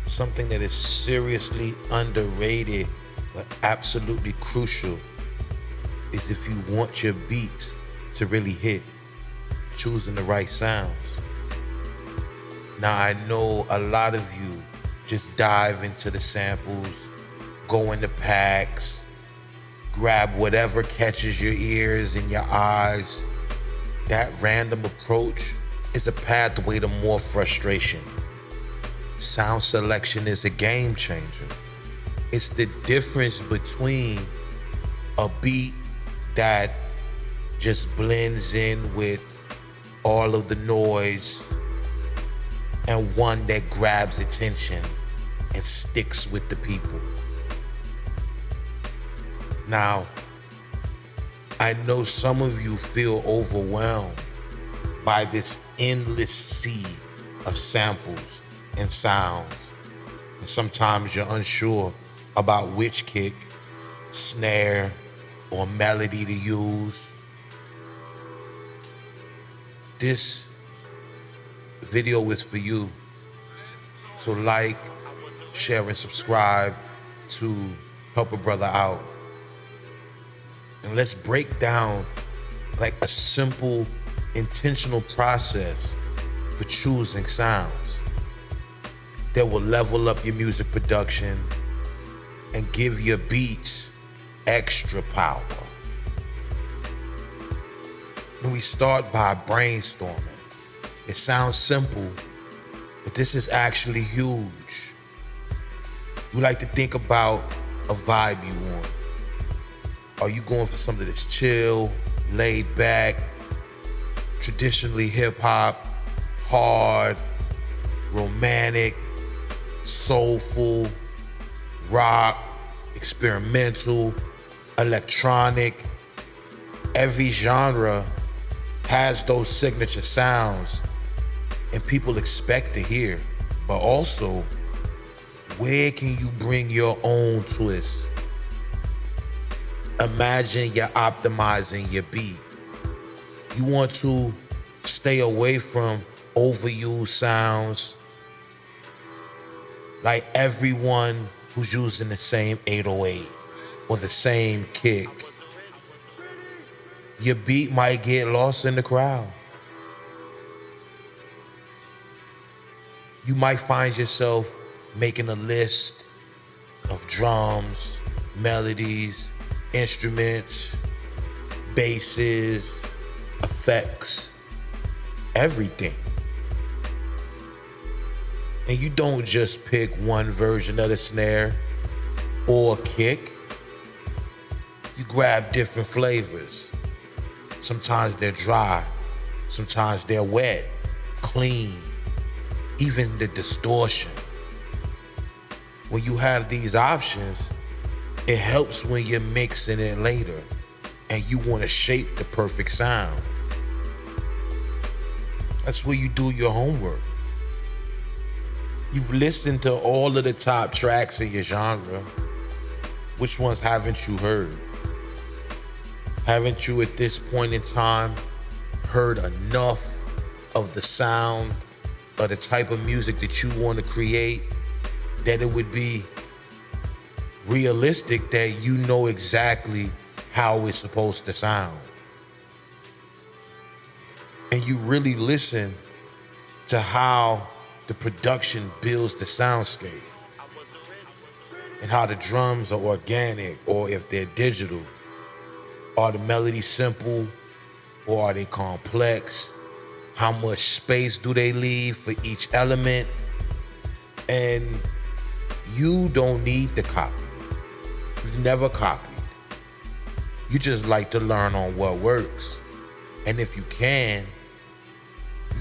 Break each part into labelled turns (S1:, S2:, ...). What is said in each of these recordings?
S1: something that is seriously underrated but absolutely crucial is if you want your beats to really hit, choosing the right sounds. Now I know a lot of you just dive into the samples, go into packs, grab whatever catches your ears and your eyes. That random approach is a pathway to more frustration. Sound selection is a game changer. It's the difference between a beat that just blends in with all of the noise and one that grabs attention and sticks with the people. Now, I know some of you feel overwhelmed by this endless sea of samples and sounds. And sometimes you're unsure about which kick, snare, or melody to use. This video is for you. So like, share, and subscribe to help a brother out. And let's break down like a simple, intentional process for choosing sounds that will level up your music production and give your beats extra power. And we start by brainstorming. It sounds simple, but this is actually huge. We like to think about a vibe you want. Are you going for something that's chill, laid back, traditionally hip hop, hard, romantic, soulful, rock, experimental, electronic? Every genre has those signature sounds and people expect to hear, but also, where can you bring your own twist? Imagine you're optimizing your beat. You want to stay away from overused sounds, like everyone who's using the same 808 or the same kick. Your beat might get lost in the crowd. You might find yourself making a list of drums, melodies, instruments, basses, effects, everything. And you don't just pick one version of the snare or kick. You grab different flavors. Sometimes they're dry, sometimes they're wet, clean, even the distortion. When you have these options, it helps when you're mixing it later and you want to shape the perfect sound. That's where you do your homework. You've listened to all of the top tracks in your genre. Which ones haven't you heard? Haven't you at this point in time heard enough of the sound or the type of music that you want to create that it would be realistic that you know exactly how it's supposed to sound? And you really listen to how the production builds the soundscape and how the drums are organic or if they're digital. Are the melodies simple or are they complex? How much space do they leave for each element? And you don't need to copy. You've never copied. You just like to learn on what works. And if you can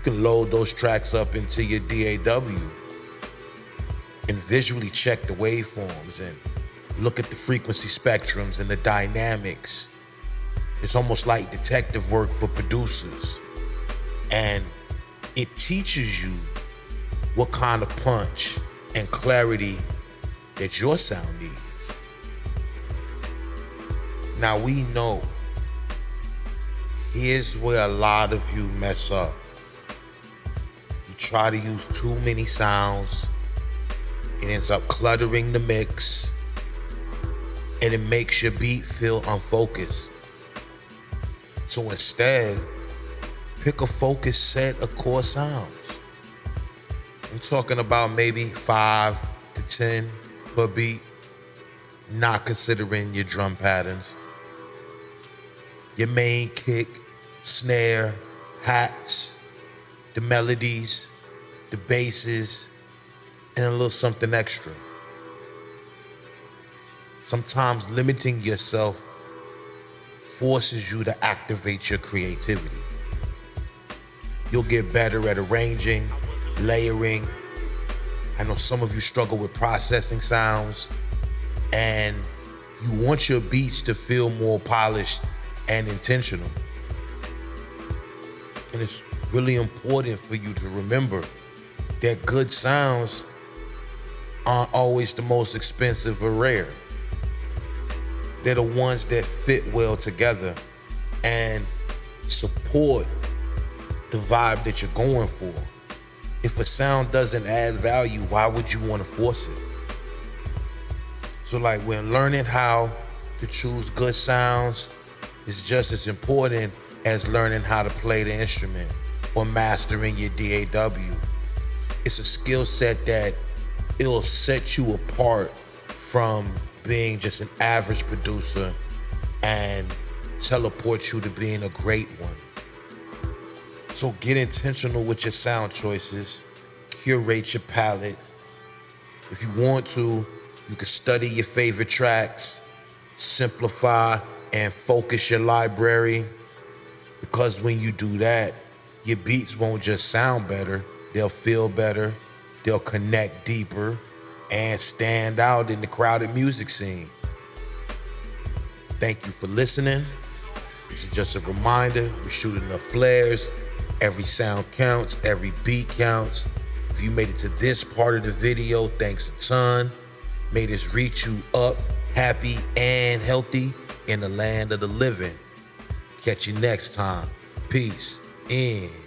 S1: load those tracks up into your DAW and visually check the waveforms and look at the frequency spectrums and the dynamics. It's almost like detective work for producers. And it teaches you what kind of punch and clarity that your sound needs. Now we know, here's where a lot of you mess up. You try to use too many sounds It ends up cluttering the mix, and it makes your beat feel unfocused. So instead, pick a focused set of core sounds. I'm talking about maybe 5 to 10 per beat, not considering your drum patterns. Your main kick, snare, hats, the melodies, the basses, and a little something extra. Sometimes limiting yourself forces you to activate your creativity. You'll get better at arranging, layering. I know some of you struggle with processing sounds, and you want your beats to feel more polished and intentional. And it's really important for you to remember that good sounds aren't always the most expensive or rare. They're the ones that fit well together and support the vibe that you're going for. If a sound doesn't add value, why would you want to force it? So like when learning how to choose good sounds is just as important as learning how to play the instrument or mastering your DAW. It's a skill set that it'll set you apart from being just an average producer and teleport you to being a great one. So get intentional with your sound choices, curate your palette. If you want to, you can study your favorite tracks, simplify and focus your library, because when you do that, your beats won't just sound better, they'll feel better, they'll connect deeper, and stand out in the crowded music scene. Thank you for listening. This is just a reminder, we're shooting up flares. Every sound counts, every beat counts. If you made it to this part of the video, thanks a ton. May this reach you up, happy and healthy in the land of the living. Catch you next time. Peace. In.